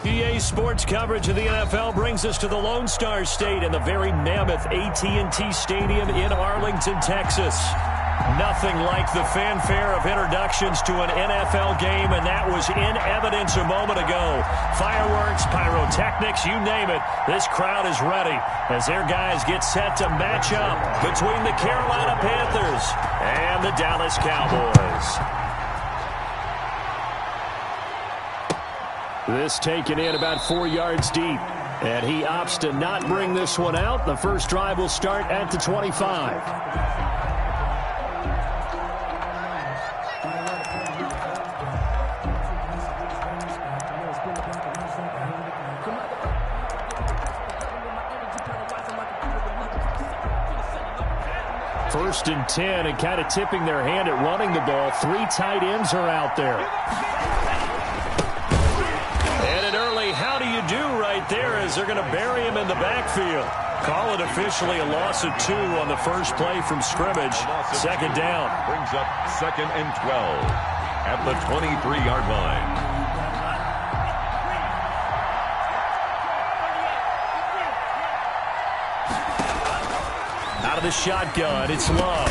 EA Sports coverage of the NFL brings us to the Lone Star State and the very mammoth AT&T Stadium in Arlington, Texas. Nothing like the fanfare of introductions to an NFL game, and that was in evidence a moment ago. Fireworks, pyrotechnics, you name it. This crowd is ready as their guys get set to match up between the Carolina Panthers and the Dallas Cowboys. This taken in about 4 yards deep, and he opts to not bring this one out. The first drive will start at the 25. First and 10, and kind of tipping their hand at running the ball. 3 tight ends are out there. How do you do right there as they're going to bury him in the backfield? Call it officially a loss of 2 on the first play from scrimmage. Second down. Brings up 2nd and 12 at the 23-yard line. Out of the shotgun, it's Love.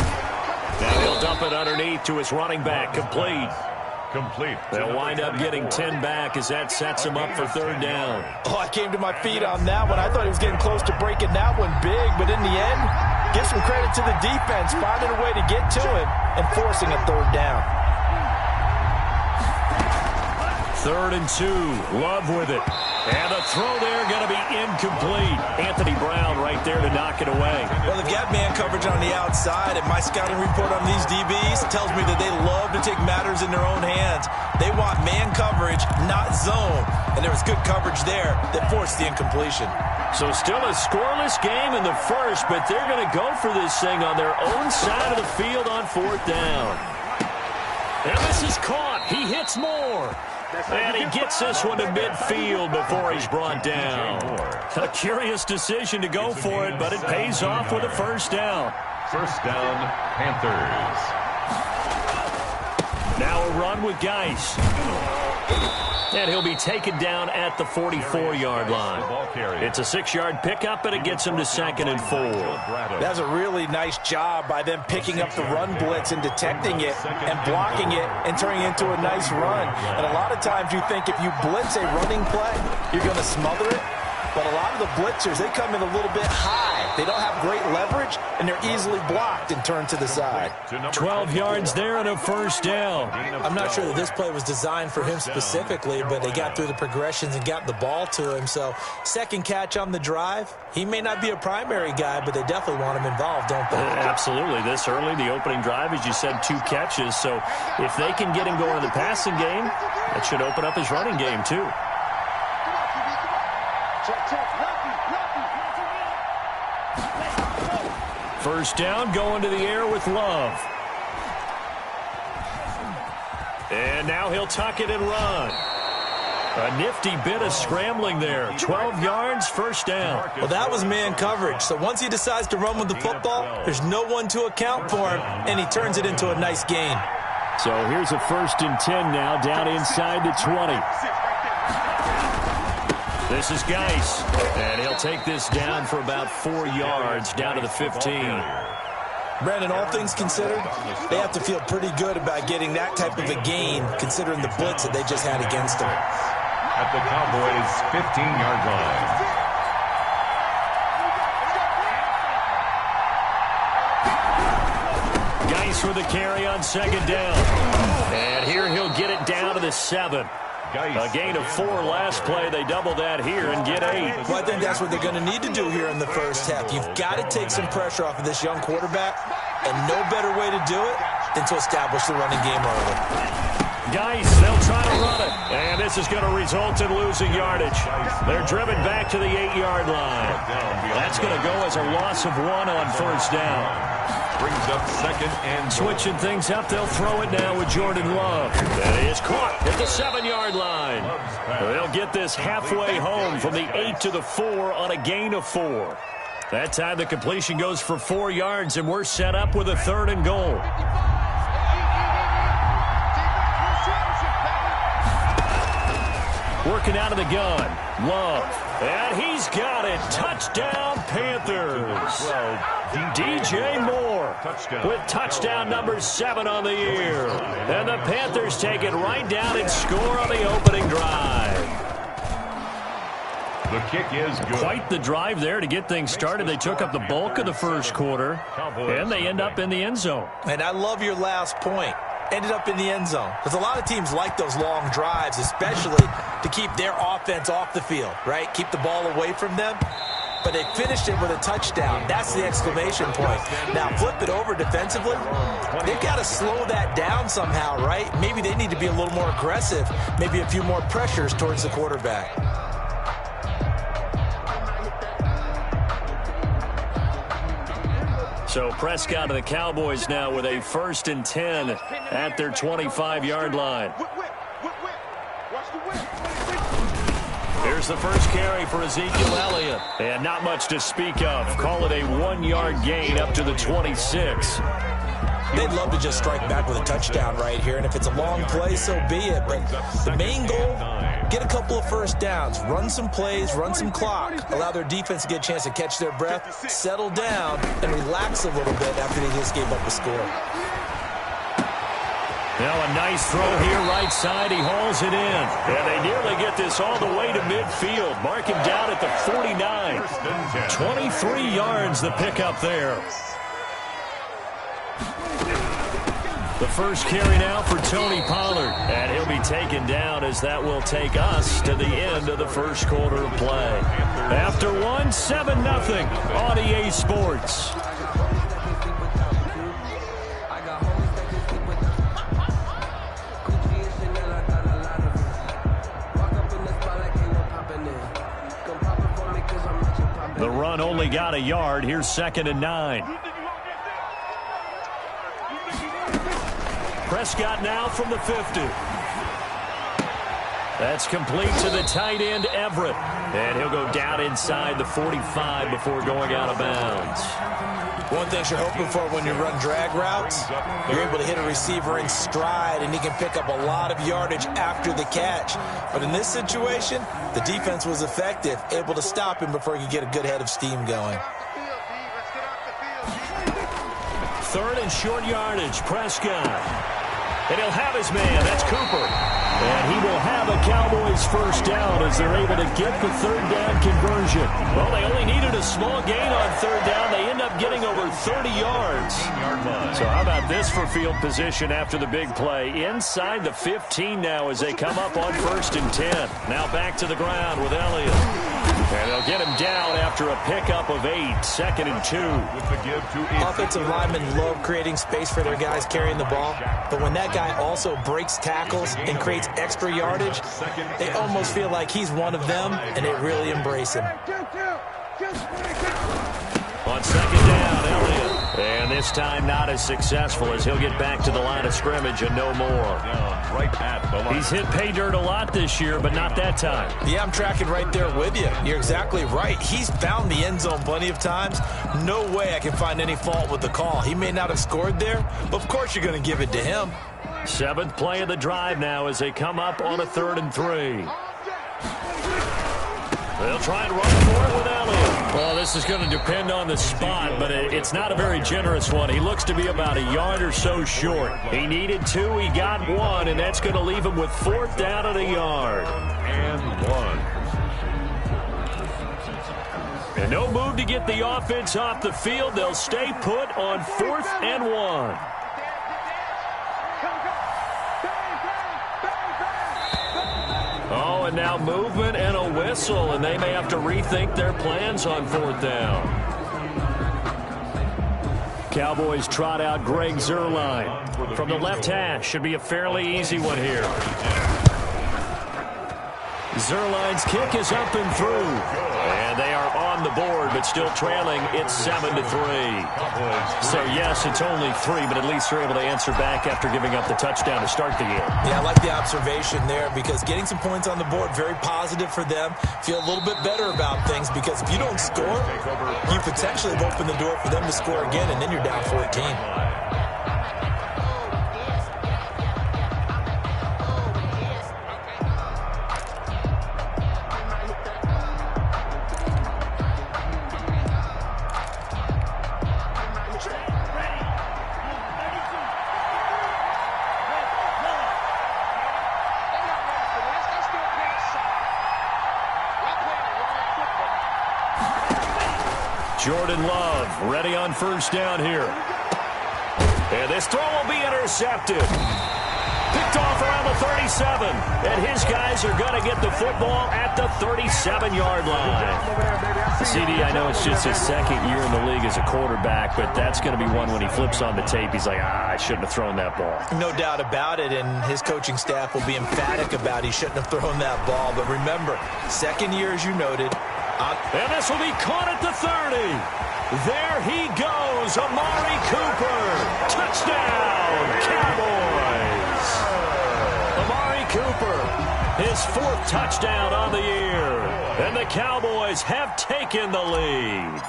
Now he'll dump it underneath to his running back. Complete. They'll wind up getting 10 back as that sets him up for third down. Oh, I came to my feet on that one. I thought he was getting close to breaking that one big, but in the end, give some credit to the defense, finding a way to get to him and forcing a third down. 3rd and 2. Love with it. And the throw there going to be incomplete. Anthony Brown right there to knock it away. Well, they've got man coverage on the outside, and my scouting report on these DBs tells me that they love to take matters in their own hands. They want man coverage, not zone. And there was good coverage there that forced the incompletion. So still a scoreless game in the first, but they're going to go for this thing on their own side of the field on 4th down. And this is caught. He hits more. And he gets this one to midfield before he's brought down. A curious decision to go for it, but it pays off with a first down. First down, Panthers. Now a run with Geis. And he'll be taken down at the 44-yard line. It's a 6-yard pickup, and it gets him to 2nd and 4. That's a really nice job by them picking up the run blitz and detecting it and blocking it and turning it into a nice run. And a lot of times you think if you blitz a running play, you're going to smother it. But a lot of the blitzers, they come in a little bit high. They don't have great leverage, and they're easily blocked and turned to the side. 12 yards there and a first down. I'm not sure that this play was designed for him specifically, but they got through the progressions and got the ball to him. So, second catch on the drive. He may not be a primary guy, but they definitely want him involved, don't they? Absolutely. This early, the opening drive, as you said, 2 catches. So, if they can get him going in the passing game, that should open up his running game, too. First down, going to the air with Love. And now he'll tuck it and run. A nifty bit of scrambling there. 12 yards, first down. Well, that was man coverage. So once he decides to run with the football, there's no one to account for him, and he turns it into a nice gain. So here's a 1st and 10 now, down inside the 20. This is Geis, and he'll take this down for about 4 yards, down to the 15. Brandon, all things considered, they have to feel pretty good about getting that type of a gain, considering the blitz that they just had against them. At the Cowboys' 15-yard line. Geis with the carry on 2nd down. And here he'll get it down to the 7. A gain of 4 last play. They double that here and get 8. Well, I think that's what they're going to need to do here in the first half. You've got to take some pressure off of this young quarterback, and no better way to do it than to establish the running game early. Geis, they'll try to run it. And this is going to result in losing yardage. They're driven back to the 8-yard line. That's going to go as a loss of 1 on first down. Brings up 2nd and switching things up. They'll throw it now with Jordan Love. That is caught at the 7-yard line. They'll get this halfway home from the 8 to the 4 on a gain of 4. That time the completion goes for 4 yards, and we're set up with a 3rd and goal. Working out of the gun. Love. And he's got it. Touchdown, Panthers. DJ Moore with touchdown number 7 on the year. And the Panthers take it right down and score on the opening drive. The kick is good. Quite the drive there to get things started. They took up the bulk of the first quarter, and they end up in the end zone. And I love your last point. Ended up in the end zone. Because a lot of teams like those long drives, especially to keep their offense off the field, right? Keep the ball away from them. But they finished it with a touchdown. That's the exclamation point. Now, flip it over defensively. They've got to slow that down somehow, right? Maybe they need to be a little more aggressive. Maybe a few more pressures towards the quarterback. So Prescott of the Cowboys now with a 1st and 10 at their 25-yard line. Here's the first carry for Ezekiel Elliott. And not much to speak of. Call it a 1-yard gain up to the 26. They'd love to just strike back with a touchdown right here. And if it's a long play, so be it. But the main goal, get a couple of first downs, run some plays, run some clock, allow their defense to get a chance to catch their breath, settle down, and relax a little bit after they just gave up a score. Now a nice throw here right side. He hauls it in. And they nearly get this all the way to midfield. Mark him down at the 49. 23 yards the pickup there. The first carry now for Tony Pollard. And he'll be taken down as that will take us to the end of the first quarter of play. After 1, 7-0 on EA Sports. The run only got a yard. Here's 2nd and 9. Prescott now from the 50. That's complete to the tight end, Everett. And he'll go down inside the 45 before going out of bounds. One thing you're hoping for when you run drag routes, you're able to hit a receiver in stride, and he can pick up a lot of yardage after the catch. But in this situation, the defense was effective, able to stop him before he could get a good head of steam going. 3rd and short yardage, Prescott. And he'll have his man. That's Cooper. And he will have a Cowboys first down as they're able to get the 3rd down conversion. Well, they only needed a small gain on 3rd down. They end up getting over 30 yards. So how about this for field position after the big play? Inside the 15 now as they come up on 1st and 10. Now back to the ground with Elliott. And they'll get him down after a pickup of 8. 2nd and 2. Offensive linemen love creating space for their guys carrying the ball. But when that guy also breaks tackles and creates extra yardage, they almost feel like he's one of them, and they really embrace him. On 2nd down, Elliott. And this time not as successful as he'll get back to the line of scrimmage and no more. He's hit pay dirt a lot this year, but not that time. Yeah, I'm tracking right there with you. You're exactly right. He's found the end zone plenty of times. No way I can find any fault with the call. He may not have scored there, but of course you're going to give it to him. 7th play of the drive now as they come up on a 3rd and 3. They'll try and run for it with Elliott. Well, this is going to depend on the spot, but it's not a very generous one. He looks to be about a yard or so short. He needed 2, he got 1, and that's going to leave him with 4th down at a yard. And 1. And no move to get the offense off the field. They'll stay put on 4th and 1. Oh, and now movement and a whistle, and they may have to rethink their plans on 4th down. Cowboys trot out Greg Zuerlein from the left hash. Should be a fairly easy one here. Zuerlein's kick is up and through. And they are on the board, but still trailing. It's 7-3. So, yes, it's only 3, but at least they're able to answer back after giving up the touchdown to start the game. Yeah, I like the observation there because getting some points on the board, very positive for them. Feel a little bit better about things because if you don't score, you potentially have opened the door for them to score again, and then you're down 14. Jordan Love ready on first down here. And this throw will be intercepted. Picked off around the 37. And his guys are going to get the football at the 37-yard line. CD, I know it's just his second year in the league as a quarterback, but that's going to be one when he flips on the tape. He's like, I shouldn't have thrown that ball. No doubt about it, and his coaching staff will be emphatic about he shouldn't have thrown that ball. But remember, second year, as you noted. And this will be caught at the 30. There he goes, Amari Cooper. Touchdown, Cowboys. Amari Cooper, his 4th touchdown on the year. And the Cowboys have taken the lead.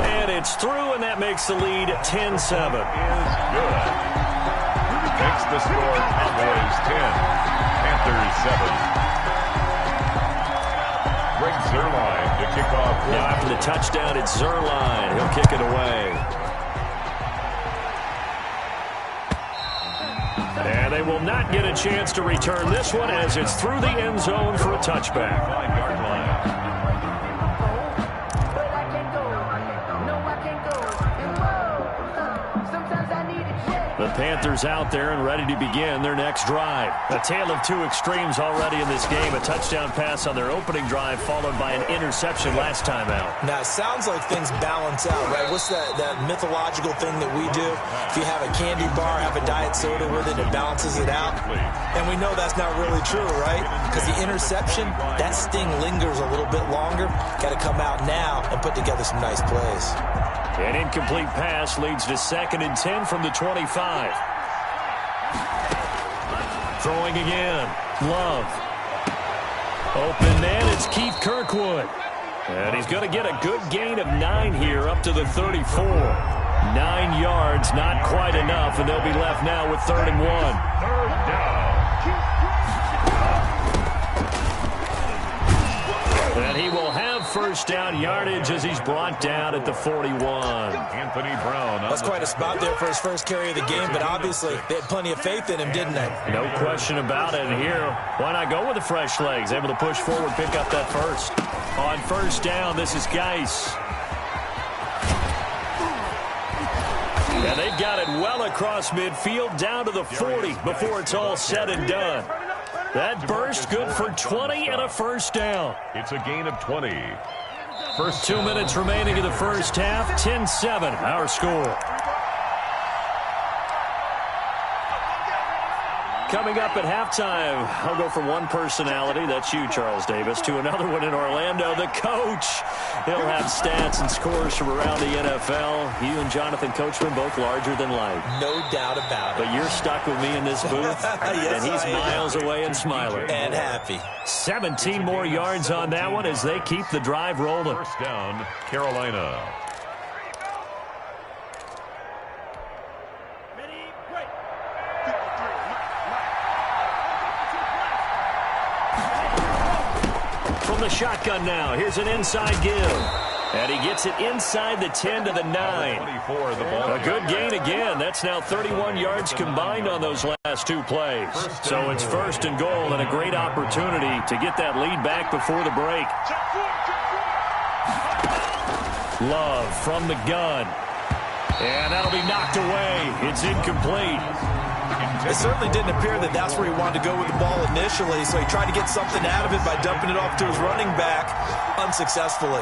And it's through, and that makes the lead 10-7. Good. Makes the score Cowboys 10, Panthers 7. Greg Zuerlein to kick off. Now after the touchdown, it's Zuerlein. He'll kick it away. And they will not get a chance to return this one as it's through the end zone for a touchback. 5-yard line. The Panthers out there and ready to begin their next drive. A tale of two extremes already in this game. A touchdown pass on their opening drive followed by an interception last time out. Now, it sounds like things balance out, right? What's that mythological thing that we do? If you have a candy bar, have a diet soda with it, it balances it out. And we know that's not really true, right? Because the interception, that sting lingers a little bit longer. Got to come out now and put together some nice plays. An incomplete pass leads to 2nd and 10 from the 25. Throwing again. Love. Open man, it's Keith Kirkwood. And he's going to get a good gain of 9 here up to the 34. 9 yards, not quite enough, and they'll be left now with 3rd and 1. 3rd down. And he will have first down yardage as he's brought down at the 41. Anthony Brown. That's quite a spot there for his first carry of the game, but obviously they had plenty of faith in him, didn't they? No question about it. And here, why not go with the fresh legs? Able to push forward, pick up that first. On first down, this is Geis. And they've got it well across midfield, down to the 40 before it's all said and done. That burst good for 20 and a first down. It's a gain of 20. First 2 minutes remaining in the first half. 10-7, our score. Coming up at halftime, I'll go from one personality, that's you, Charles Davis, to another one in Orlando, the coach. He'll have stats and scores from around the NFL. You and Jonathan Coachman, both larger than life. No doubt about it. But you're stuck with me in this booth, Yes, and he's miles away and smiling. And happy. 17 more yards on that one as they keep the drive rolling. First down, Carolina. From the shotgun now, here's an inside give. And he gets it inside the 10 to the 9. 24, the ball. A good gain again. That's now 31 yards combined on those last 2 plays. So it's 1st and goal and a great opportunity to get that lead back before the break. Love from the gun. And that'll be knocked away. It's incomplete. It certainly didn't appear that that's where he wanted to go with the ball initially, so he tried to get something out of it by dumping it off to his running back unsuccessfully.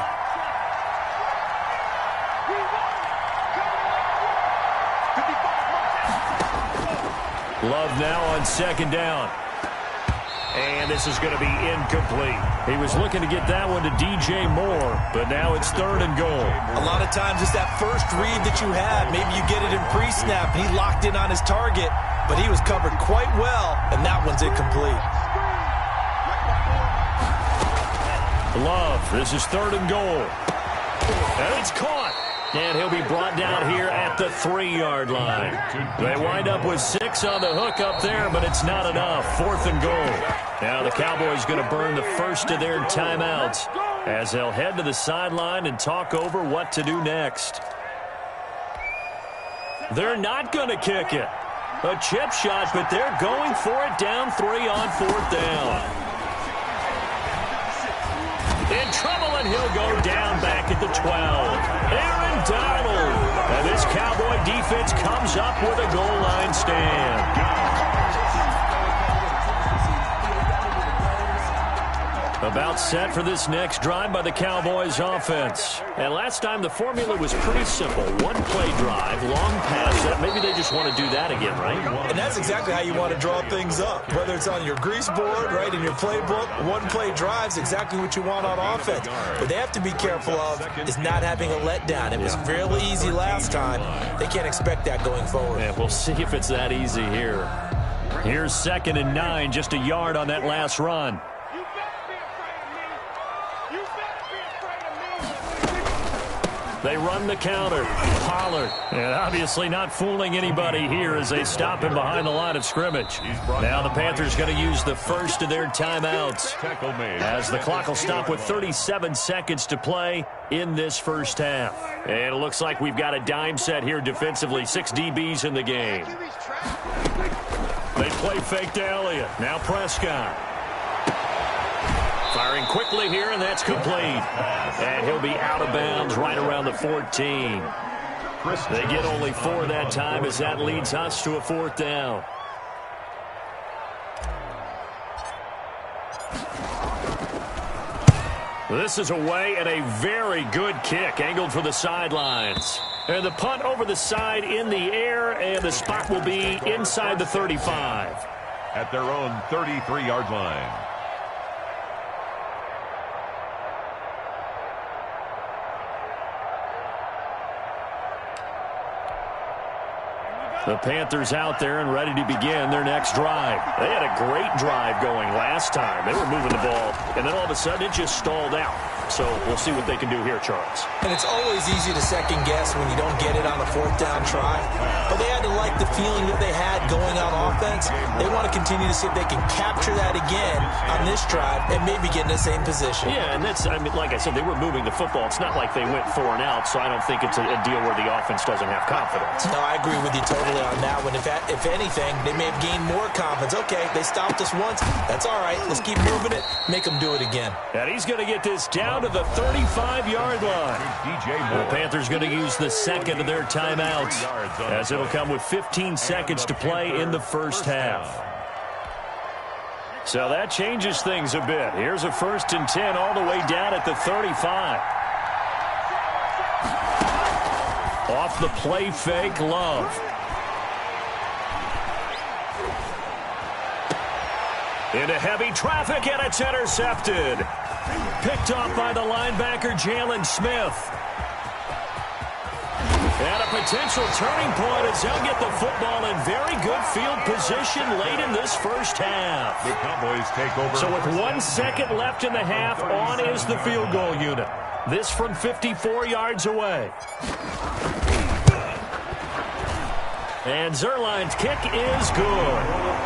Love now on 2nd down. And this is going to be incomplete. He was looking to get that one to DJ Moore, but now it's 3rd and goal. A lot of times it's that first read that you have. Maybe you get it in pre-snap. He locked in on his target, but he was covered quite well, and that one's incomplete. Love, this is 3rd and goal. And it's caught. And he'll be brought down here at the 3-yard line. They wind up with 6 on the hook up there, but it's not enough. 4th and goal. Now the Cowboys going to burn the first of their timeouts as they'll head to the sideline and talk over what to do next. They're not going to kick it. A chip shot, but they're going for it down 3 on 4th down. In trouble, and he'll go down back at the 12. Aaron Donald. And this Cowboy defense comes up with a goal line stand. About set for this next drive by the Cowboys offense. And last time the formula was pretty simple. One-play drive, long pass. Maybe they just want to do that again, right? And that's exactly how you want to draw things up. Whether it's on your grease board, right, in your playbook, one-play drive is exactly what you want on offense. What they have to be careful of is not having a letdown. It was fairly easy last time. They can't expect that going forward. Yeah, we'll see if it's that easy here. Here's 2nd and 9, just a yard on that last run. They run the counter. Pollard. And obviously not fooling anybody here as they stop him behind the line of scrimmage. Now the Panthers going to use the first of their timeouts as the clock will stop with 37 seconds to play in this first half. And it looks like we've got a dime set here defensively. 6 DBs in the game. They play fake to Elliott. Now Prescott. Firing quickly here, and that's complete. And he'll be out of bounds right around the 14. They get only 4 that time as that leads us to a 4th down. This is away and a very good kick angled for the sidelines. And the punt over the side in the air, and the spot will be inside the 35. At their own 33-yard line. The Panthers out there and ready to begin their next drive. They had a great drive going last time. They were moving the ball, and then all of a sudden it just stalled out. So we'll see what they can do here, Charles. And it's always easy to second guess when you don't get it on a 4th down try. But they had to like the feeling that they had going on offense. They want to continue to see if they can capture that again on this drive and maybe get in the same position. Yeah, and that's, I mean, like I said, they were moving the football. It's not like they went 4 and out, so I don't think it's a deal where the offense doesn't have confidence. No, I agree with you totally on that one. If anything, they may have gained more confidence. Okay, they stopped us once. That's all right. Let's keep moving it. Make them do it again. And he's going to get this down to the 35-yard line. The Panthers going to use the second of their timeouts as it'll come with 15 seconds to play in the first half. So that changes things a bit. Here's a 1st and 10 all the way down at the 35. Off the play fake, Love. Into heavy traffic, and it's intercepted. Picked off by the linebacker, Jalen Smith. And a potential turning point as they'll get the football in very good field position late in this first half. The Cowboys take over. So with 1 second left in the half, on is the field goal unit. This from 54 yards away. And Zerline's kick is good.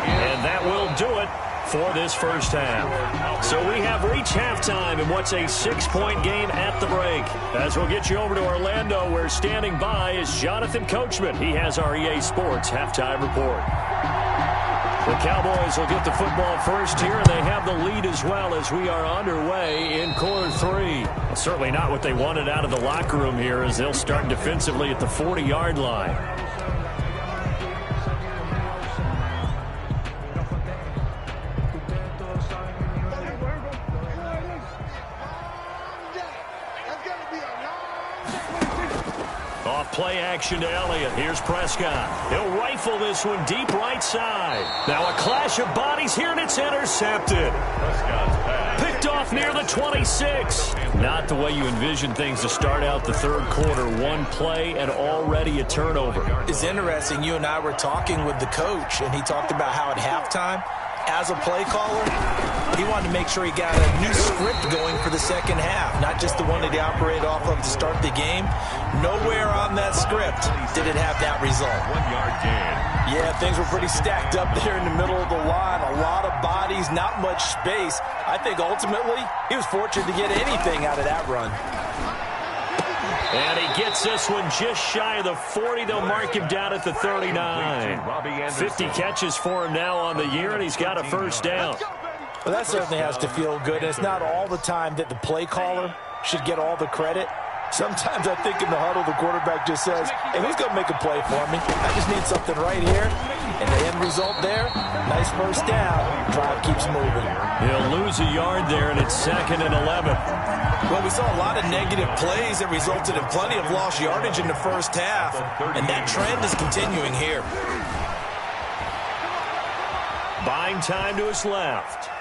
And that will do it for this first half. So we have reached halftime in what's a 6-point game at the break. As we'll get you over to Orlando, where standing by is Jonathan Coachman. He has our EA Sports halftime report. The Cowboys will get the football first here, and they have the lead as well as we are underway in quarter 3. Certainly not what they wanted out of the locker room here as they'll start defensively at the 40-yard line. Play action to Elliott. Here's Prescott. He'll rifle this one deep right side. Now a clash of bodies here, and it's intercepted. Picked off near the 26. Not the way you envision things to start out the third quarter. One play and already a turnover. It's interesting. You and I were talking with the coach, and he talked about how at halftime, as a play caller, he wanted to make sure he got a new script going for the second half, not just the one that he operated off of to start the game. Nowhere on that script did it have that result. 1-yard gain. Yeah, things were pretty stacked up there in the middle of the line. A lot of bodies, not much space. I think ultimately he was fortunate to get anything out of that run. And he gets this one just shy of the 40. They'll mark him down at the 39. 50 catches for him now on the year, and he's got a first down. Well, that certainly has to feel good. And it's not all the time that the play caller should get all the credit. Sometimes I think in the huddle, the quarterback just says, hey, who's going to make a play for me? I just need something right here. And the end result there, nice first down. Drive keeps moving. He'll lose a yard there, and it's 2nd and 11. Well, we saw a lot of negative plays that resulted in plenty of lost yardage in the first half. And that trend is continuing here. Buying time to his left.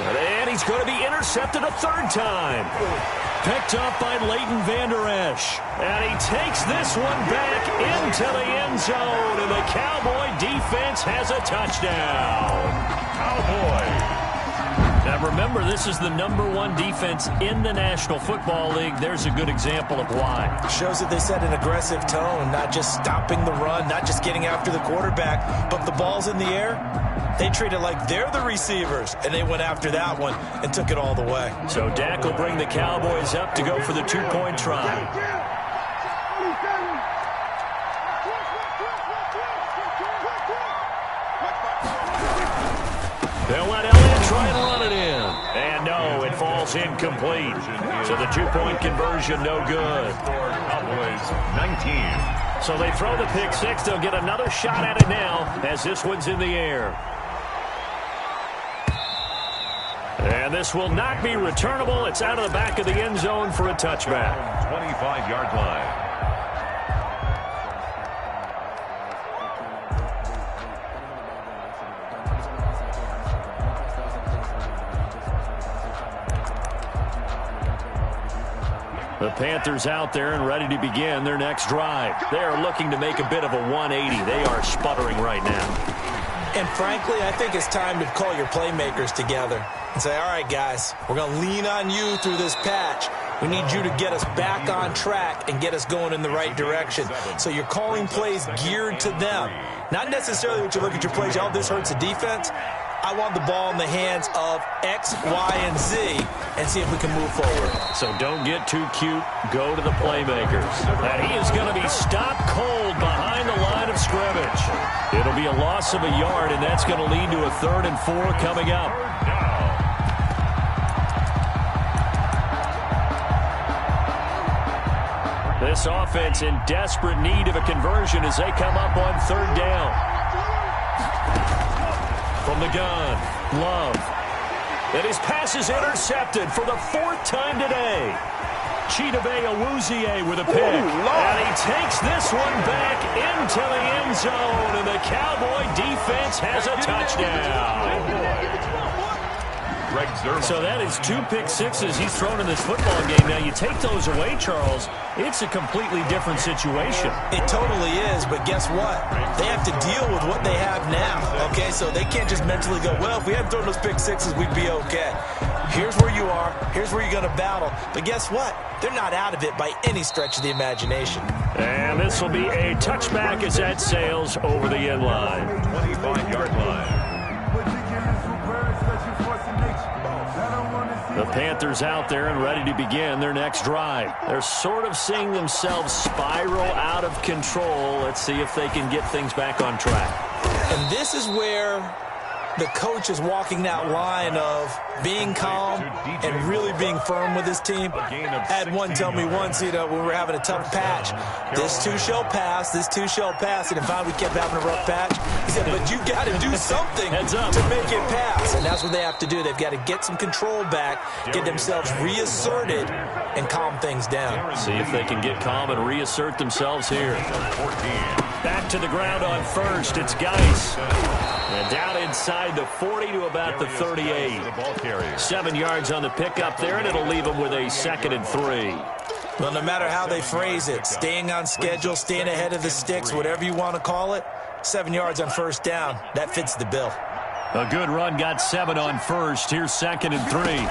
And he's going to be intercepted a 3rd time. Picked up by Leighton Vander Esch. And he takes this one back into the end zone. And the Cowboy defense has a touchdown. Cowboys. Now remember, this is the #1 defense in the National Football League. There's a good example of why. Shows that they set an aggressive tone, not just stopping the run, not just getting after the quarterback, but the ball's in the air. They treat it like they're the receivers, and they went after that one and took it all the way. So Dak will bring the Cowboys up to go for the 2-point try. They'll let Elliott try and run it in. And no, it falls incomplete. So the 2-point conversion no good. Cowboys 19. So they throw the pick six. They'll get another shot at it now as this one's in the air. And this will not be returnable. It's out of the back of the end zone for a touchback. 25-yard line. The Panthers out there and ready to begin their next drive. They are looking to make a bit of a 180. They are sputtering right now. And frankly, I think it's time to call your playmakers together and say, all right, guys, we're going to lean on you through this patch. We need you to get us back on track and get us going in the right direction. So you're calling plays geared to them. Not necessarily what you look at your plays, oh, this hurts the defense. I want the ball in the hands of X, Y, and Z and see if we can move forward. So don't get too cute. Go to the playmakers. And he is going to be stopped cold behind the line of scrimmage. It'll be a loss of a yard, and that's going to lead to a 3rd and 4 coming up. This offense in desperate need of a conversion as they come up on 3rd down. From the gun, Love. And his pass is intercepted for the 4th time today. Chidobe Awuzie with a pick. And he takes this one back into the end zone. And the Cowboy defense has a touchdown. So that is 2 pick sixes he's thrown in this football game. Now, you take those away, Charles, it's a completely different situation. It totally is, but guess what? They have to deal with what they have now, okay? So they can't just mentally go, well, if we hadn't thrown those pick sixes, we'd be okay. Here's where you are. Here's where you're going to battle. But guess what? They're not out of it by any stretch of the imagination. And this will be a touchback as that sails over the end line. 25-yard line. The Panthers out there and ready to begin their next drive. They're sort of seeing themselves spiral out of control. Let's see if they can get things back on track. And this is where the coach is walking that line of being calm and really being firm with his team. I had one tell me once, when we were having a tough patch, this too shall pass, this too shall pass. And if we kept having a rough patch, he said, but you got to do something to make it pass. And that's what they have to do. They've got to get some control back, get themselves reasserted, and calm things down. See if they can get calm and reassert themselves here. Back to the ground on 1st. It's Geis. And down inside the 40 to about the 38. 7 yards on the pickup there, and it'll leave them with a 2nd and 3. Well, no matter how they phrase it, staying on schedule, staying ahead of the sticks, whatever you want to call it, 7 yards on 1st down, that fits the bill. A good run, got 7 on 1st. Here's 2nd and 3.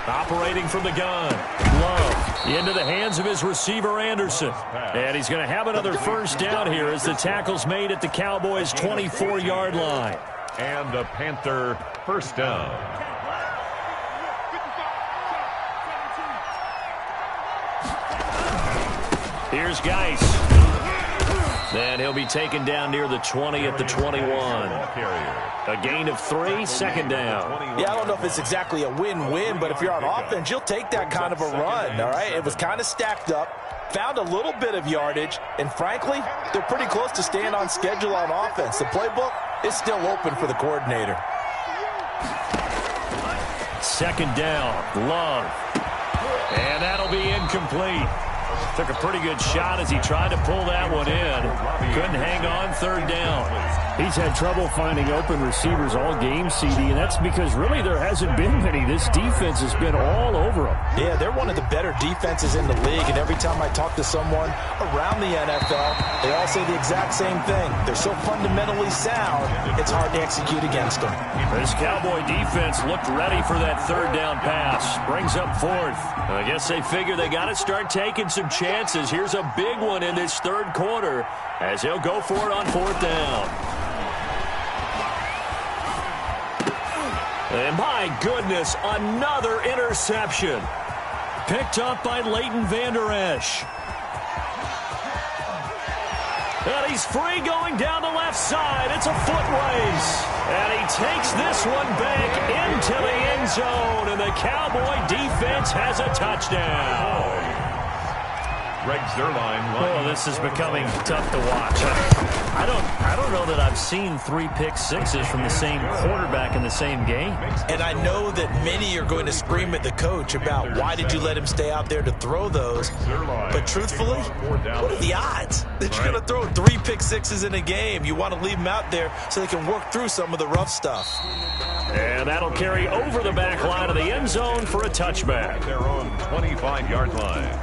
Operating from the gun, Love into the hands of his receiver, Anderson. And he's going to have another 1st down here as the tackle's made at the Cowboys' 24-yard line. And the Panther 1st down. Here's Geis. And he'll be taken down near the 20 at the 21. A gain of 3, second down. Yeah, I don't know if it's exactly a win-win, but if you're on offense, you'll take that kind of a run, all right? It was kind of stacked up, found a little bit of yardage, and frankly, they're pretty close to staying on schedule on offense. The playbook is still open for the coordinator. Second down, Love. And that'll be incomplete. Took a pretty good shot as he tried to pull that one in. Couldn't hang on, third down. He's had trouble finding open receivers all game, CD, and that's because really there hasn't been many. This defense has been all over him. Yeah, they're one of the better defenses in the league, and every time I talk to someone around the NFL, they all say the exact same thing. They're so fundamentally sound, it's hard to execute against them. This Cowboy defense looked ready for that third down pass. Brings up fourth. I guess they figure they got to start taking some chances. Here's a big one in this third quarter as he'll go for it on fourth down. And my goodness, another interception. Picked up by Leighton Vander Esch. And he's free going down the left side. It's a foot race. And he takes this one back into the end zone. And the Cowboy defense has a touchdown. Greg Zuerlein. Oh, this is becoming tough to watch. I don't know that I've seen 3 pick-sixes from the same quarterback in the same game. And I know that many are going to scream at the coach about why did you let him stay out there to throw those. But truthfully, what are the odds that you're going to throw 3 pick-sixes in a game? You want to leave them out there so they can work through some of the rough stuff. And that'll carry over the back line of the end zone for a touchback. Their own 25-yard line.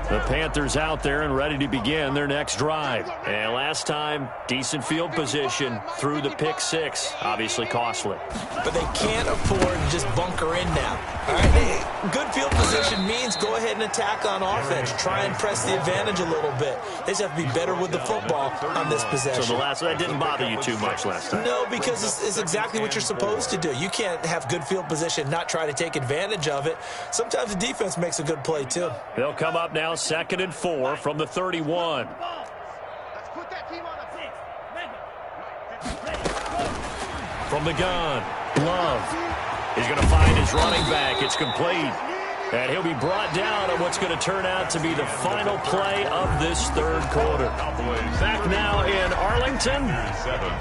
The Panthers out there and ready to begin their next drive. And last time, decent field position through the pick-6. Obviously costly. But they can't afford to just bunker in now. All right, good field position means go ahead and attack on offense. Try and press the advantage a little bit. They just have to be better with the football on this possession. So that didn't bother you too much last time? No, because it's exactly what you're supposed to do. You can't have good field position, not try to take advantage of it. Sometimes the defense makes a good play, too. They'll come up now, 2nd and 4 from the 31. From the gun, Love. He's going to find his running back. It's complete. And he'll be brought down on what's going to turn out to be the final play of this third quarter. Back now in Arlington.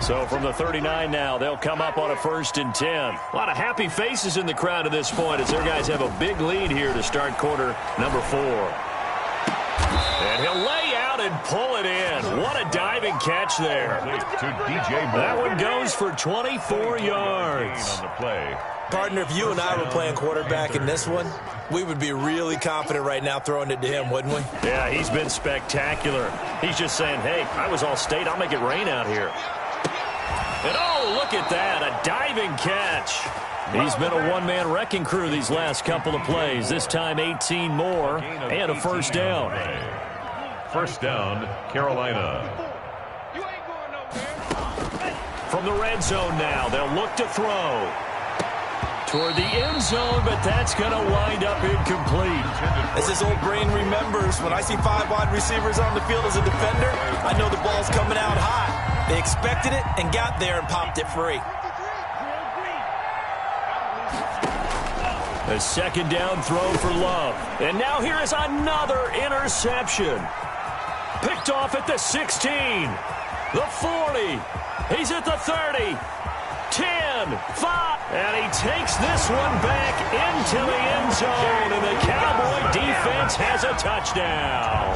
So from the 39 now, they'll come up on a 1st and 10. A lot of happy faces in the crowd at this point as their guys have a big lead here to start quarter number 4. And he'll lay out and pull it in. What a diving catch there. That one goes for 24 yards. On the play. Partner, if you and I were playing quarterback in this one, we would be really confident right now throwing it to him, wouldn't we? Yeah, he's been spectacular. He's just saying, hey, I was all state. I'll make it rain out here. And oh, look at that, a diving catch. He's been a one-man wrecking crew these last couple of plays. This time 18 more and a first down. First down, Carolina. From the red zone now, they'll look to throw. Toward the end zone, but that's going to wind up incomplete. As this old brain remembers, when I see 5 wide receivers on the field as a defender, I know the ball's coming out hot. They expected it and got there and popped it free. A 2nd down throw for Love. And now here is another interception. Picked off at the 16, the 40. He's at the 30. 10, 5, and he takes this one back into the end zone, and the Cowboy defense has a touchdown.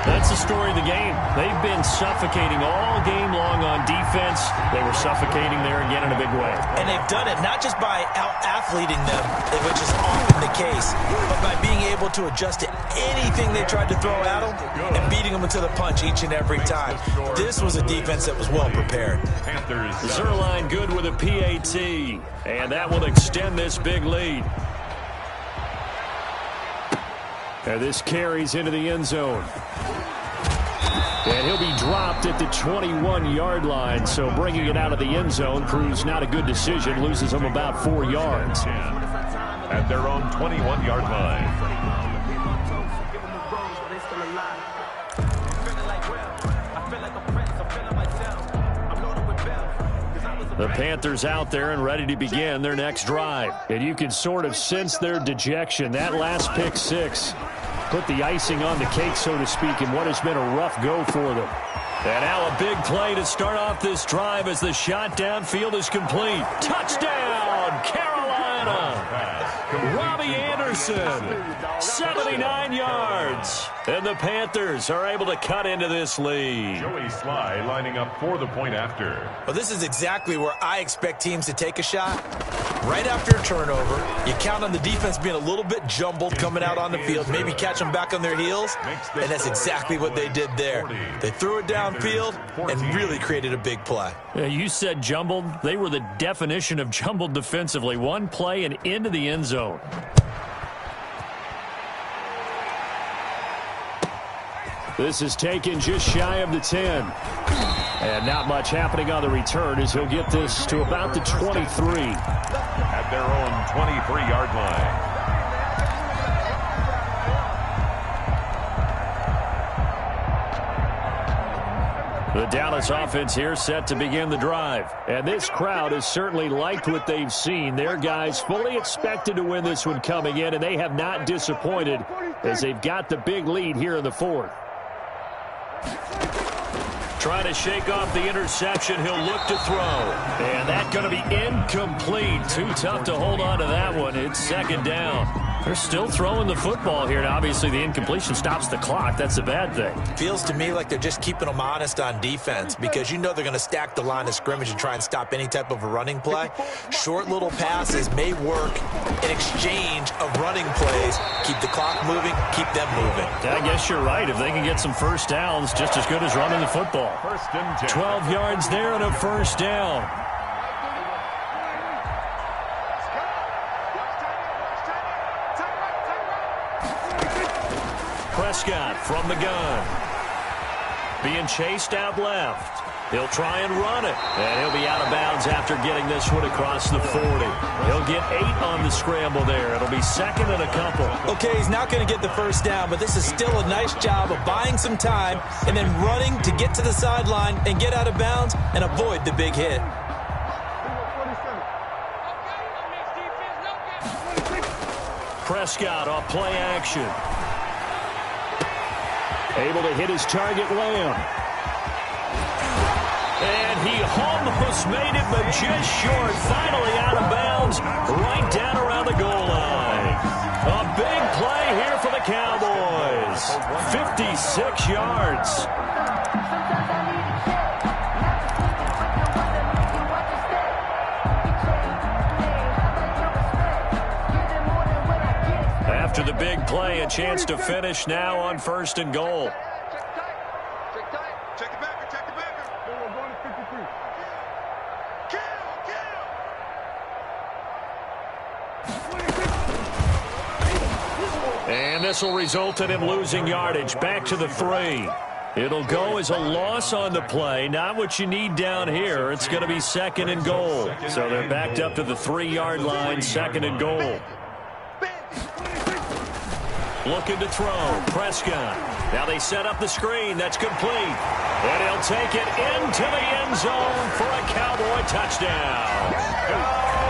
That's the story of the game. They've been suffocating all game long on defense. They were suffocating there again in a big way. And they've done it not just by out-athleting them, which is often the case, but by being able to adjust to anything they tried to throw at them and beating them into the punch each and every time. This was a defense that was well prepared. Zuerlein good with a PAT, and that will extend this big lead. And this carries into the end zone. And he'll be dropped at the 21-yard line, so bringing it out of the end zone proves not a good decision, loses him about 4 yards. At their own 21-yard line. The Panthers out there and ready to begin their next drive. And you can sort of sense their dejection. That last pick six put the icing on the cake, so to speak, in what has been a rough go for them. And now a big play to start off this drive as the shot downfield is complete. Touchdown, Carolina! Robbie Anderson, 79 yards. And the Panthers are able to cut into this lead. Joey Sly lining up for the point after. Well, this is exactly where I expect teams to take a shot. Right after a turnover, you count on the defense being a little bit jumbled coming out on the field, maybe catch them back on their heels, and that's exactly what they did there. They threw it downfield and really created a big play. You said jumbled. They were the definition of jumbled defensively. One play and into the end zone. This is taken just shy of the 10. And not much happening on the return as he'll get this to about the 23. At their own 23-yard line. The Dallas offense here set to begin the drive. And this crowd has certainly liked what they've seen. Their guys fully expected to win this one coming in, and they have not disappointed as they've got the big lead here in the fourth. Trying to shake off the interception. He'll look to throw. And that's going to be incomplete. Too tough to hold on to that one. It's second down. They're still throwing the football here, and obviously the incompletion stops the clock. That's a bad thing. Feels to me like they're just keeping them honest on defense because you know they're going to stack the line of scrimmage and try and stop any type of a running play. Short little passes may work in exchange of running plays. Keep the clock moving, keep them moving. I guess you're right. If they can get some first downs, just as good as running the football. First and 10. 12 yards there and a first down. Prescott from the gun. Being chased out left. He'll try and run it. And he'll be out of bounds after getting this one across the 40. He'll get 8 on the scramble there. It'll be second and a couple. Okay, he's not going to get the first down, but this is still a nice job of buying some time and then running to get to the sideline and get out of bounds and avoid the big hit. Prescott off play action. Able to hit his target, Lamb. And he almost made it, but just short. Finally out of bounds, right down around the goal line. A big play here for the Cowboys. 56 yards. After the big play, a chance to finish now on first and goal. And this will result in him losing yardage. Back to the 3. It'll go as a loss on the play. Not what you need down here. It's going to be second and goal. So they're backed up to the 3-yard line, second and goal. Looking to throw. Prescott. Now they set up the screen. That's complete. And he'll take it into the end zone for a Cowboy touchdown.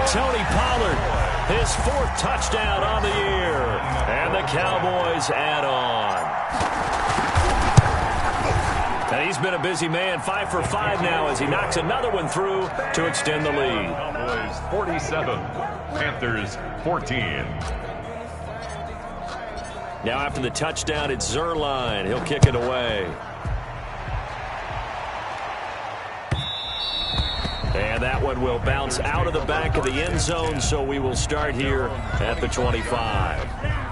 Tony Pollard. His 4th touchdown on the year. And the Cowboys add on. And he's been a busy man. 5 for 5 now as he knocks another one through to extend the lead. Cowboys 47, Panthers 14. Now after the touchdown, it's Zerline. He'll kick it away. And that one will bounce out of the back of the end zone, so we will start here at the 25.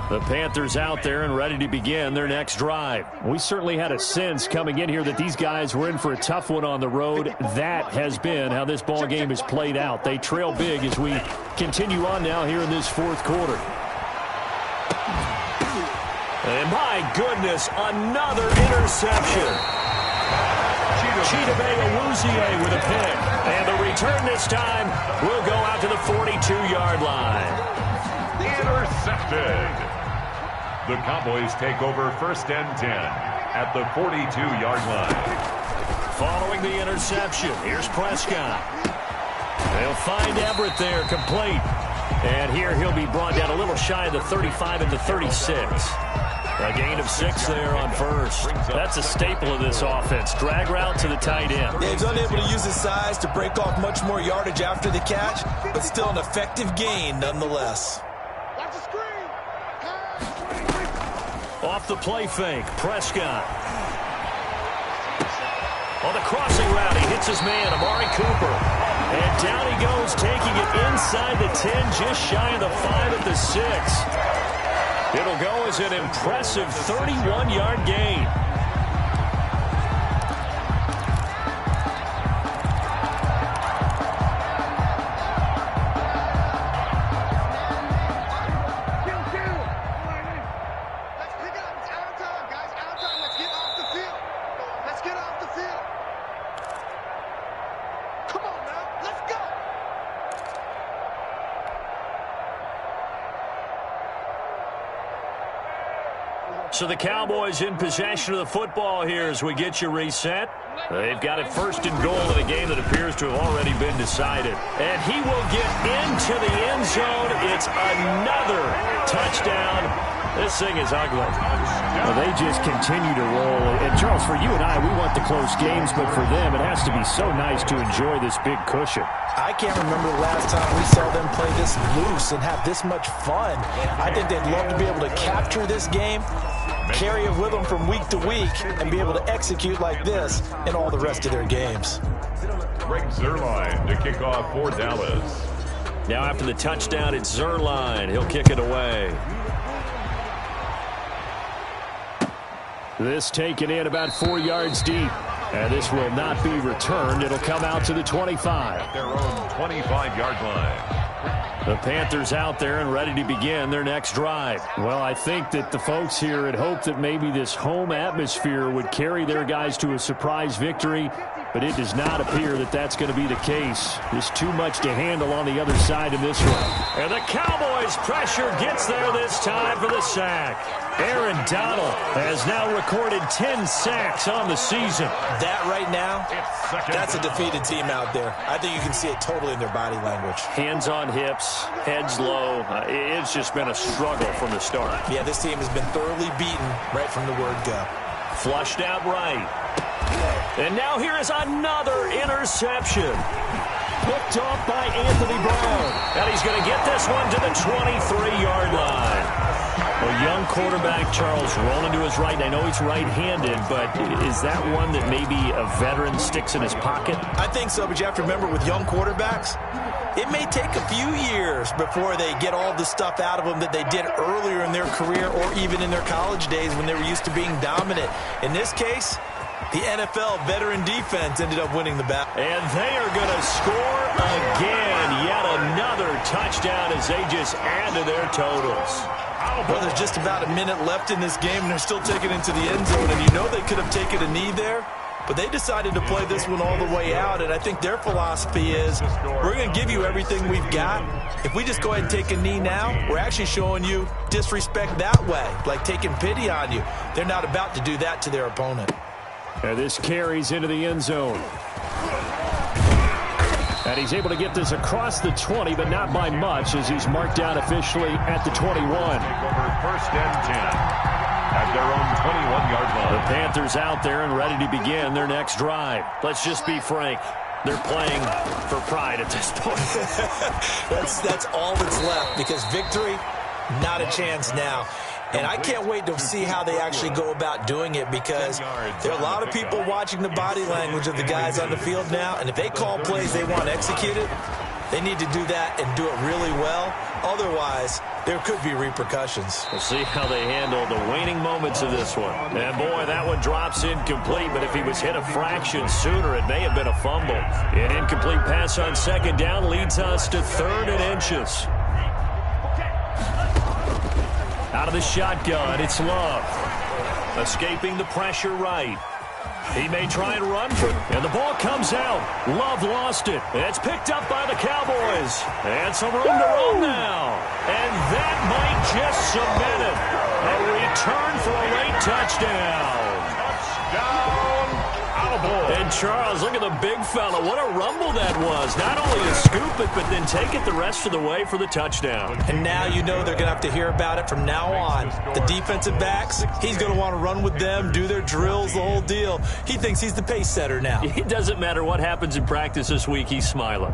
The Panthers out there and ready to begin their next drive. We certainly had a sense coming in here that these guys were in for a tough one on the road. That has been how this ball game has played out. They trail big as we continue on now here in this 4th quarter. And my goodness, another interception. Chidobe with a pick. And the return this time will go out to the 42-yard line. Intercepted. The Cowboys take over 1st and 10 at the 42-yard line. Following the interception, here's Prescott. They'll find Everett there, complete. And here he'll be brought down a little shy of the 35 at the 36. A gain of 6 there on first. That's a staple of this offense. Drag route to the tight end. Yeah, he's unable to use his size to break off much more yardage after the catch, but still an effective gain nonetheless. Off the play fake, Prescott. On the crossing route, he hits his man, Amari Cooper. And down he goes, taking it inside the 10, just shy of the 5 at the 6. It'll go as an impressive 31-yard gain. So the Cowboys in possession of the football here as we get you reset. They've got it 1st and goal in a game that appears to have already been decided. And he will get into the end zone. It's another touchdown. This thing is ugly. Well, they just continue to roll. And, Charles, for you and I, we want the close games, but for them, it has to be so nice to enjoy this big cushion. I can't remember the last time we saw them play this loose and have this much fun. I think they'd love to be able to capture this game, carry it with them from week to week, and be able to execute like this in all the rest of their games. Greg Zuerlein to kick off for Dallas. Now after the touchdown, it's Zuerlein. He'll kick it away. This taken in about 4 yards deep. And this will not be returned. It'll come out to the 25. At their own 25-yard line. The Panthers out there and ready to begin their next drive. Well, I think that the folks here had hoped that maybe this home atmosphere would carry their guys to a surprise victory, but it does not appear that that's going to be the case. There's too much to handle on the other side of this one. And the Cowboys' pressure gets there this time for the sack. Aaron Donald has now recorded 10 sacks on the season. That right now, that's a defeated team out there. I think you can see it totally in their body language. Hands on hips, heads low. It's just been a struggle from the start. Yeah, this team has been thoroughly beaten right from the word go. Flushed out right. And now here is another interception. Picked off by Anthony Brown. And he's going to get this one to the 23-yard line. A young quarterback, Charles, rolling to his right. I know he's right-handed, but is that one that maybe a veteran sticks in his pocket? I think so, but you have to remember with young quarterbacks, it may take a few years before they get all the stuff out of them that they did earlier in their career or even in their college days when they were used to being dominant. In this case, the NFL veteran defense ended up winning the battle. And they are going to score again. Yet another touchdown as they just add to their totals. Well, there's just about a minute left in this game, and they're still taking it into the end zone. And you know they could have taken a knee there, but they decided to play this one all the way out. And I think their philosophy is, we're going to give you everything we've got. If we just go ahead and take a knee now, we're actually showing you disrespect that way, like taking pity on you. They're not about to do that to their opponent. And this carries into the end zone. And he's able to get this across the 20, but not by much, as he's marked out officially at the 21. Over 1st and 10 at their own 21-yard line. The Panthers out there and ready to begin their next drive. Let's just be frank. They're playing for pride at this point. That's all that's left, because victory, not a chance now. And I can't wait to see how they actually go about doing it, because there are a lot of people watching the body language of the guys on the field now, and if they call plays they want executed, they need to do that and do it really well. Otherwise, there could be repercussions. We'll see how they handle the waning moments of this one. And boy, that one drops incomplete, but if he was hit a fraction sooner, it may have been a fumble. An incomplete pass on 2nd down leads us to 3rd and inches. Out of the shotgun, it's Love. Escaping the pressure right. He may try and run for, and the ball comes out. Love lost it. It's picked up by the Cowboys. And some room to roam now. And that might just cement it. A return for a late touchdown. Touchdown, Cowboys. And Charles, look at the big fella. What a rumble that was. Not only to scoop it, but then take it the rest of the way for the touchdown. And now you know they're going to have to hear about it from now on. The defensive backs, he's going to want to run with them, do their drills, the whole deal. He thinks he's the pace setter now. It doesn't matter what happens in practice this week. He's smiling.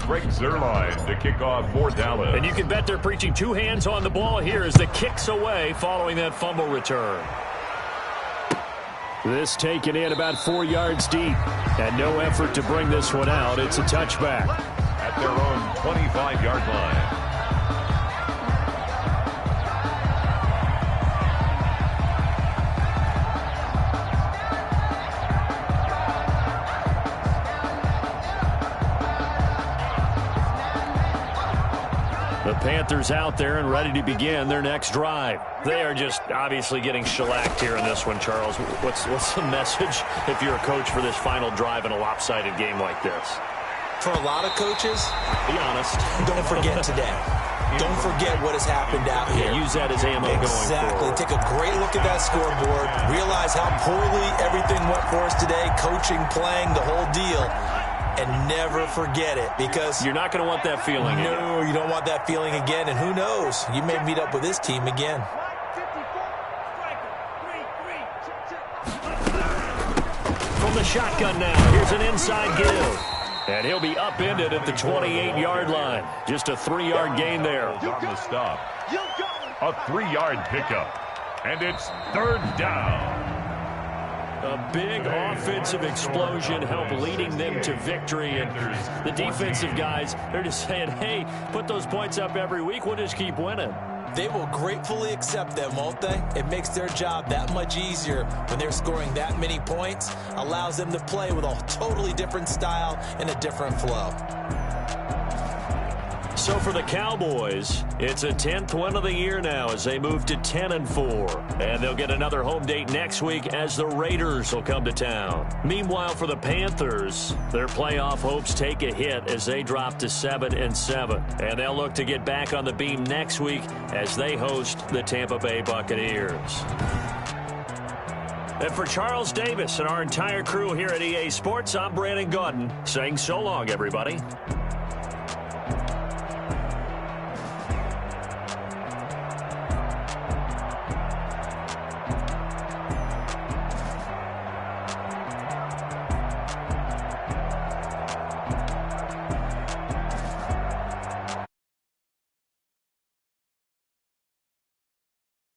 Greg Zuerlein to kick off for Dallas. And you can bet they're preaching two hands on the ball here as the kick's away following that fumble return. This taken in about 4 yards deep. And no effort to bring this one out. It's a touchback. At their own 25-yard line. The Panthers out there and ready to begin their next drive. They are just obviously getting shellacked here in this one, Charles. What's the message if you're a coach for this final drive in a lopsided game like this? For a lot of coaches, be honest, don't forget today. Don't forget what has happened out here. Yeah, use that as ammo going forward. Exactly. Take a great look at that scoreboard. Realize how poorly everything went for us today. Coaching, playing, the whole deal. And never forget it, because you're not going to want that feeling again. No, you don't want that feeling again. And who knows? You may meet up with this team again. From the shotgun now, here's an inside give. And he'll be upended at the 28-yard line. Just a 3-yard gain there. On the stop. A 3-yard pickup. And it's third down. A big offensive explosion helped leading them to victory. And the defensive guys, they're just saying, hey, put those points up every week. We'll just keep winning. They will gratefully accept them, won't they? It makes their job that much easier when they're scoring that many points. Allows them to play with a totally different style and a different flow. So for the Cowboys, it's a 10th win of the year now as they move to 10-4. And they'll get another home date next week as the Raiders will come to town. Meanwhile, for the Panthers, their playoff hopes take a hit as they drop to 7-7. And they'll look to get back on the beam next week as they host the Tampa Bay Buccaneers. And for Charles Davis and our entire crew here at EA Sports, I'm Brandon Gaudin saying so long, everybody.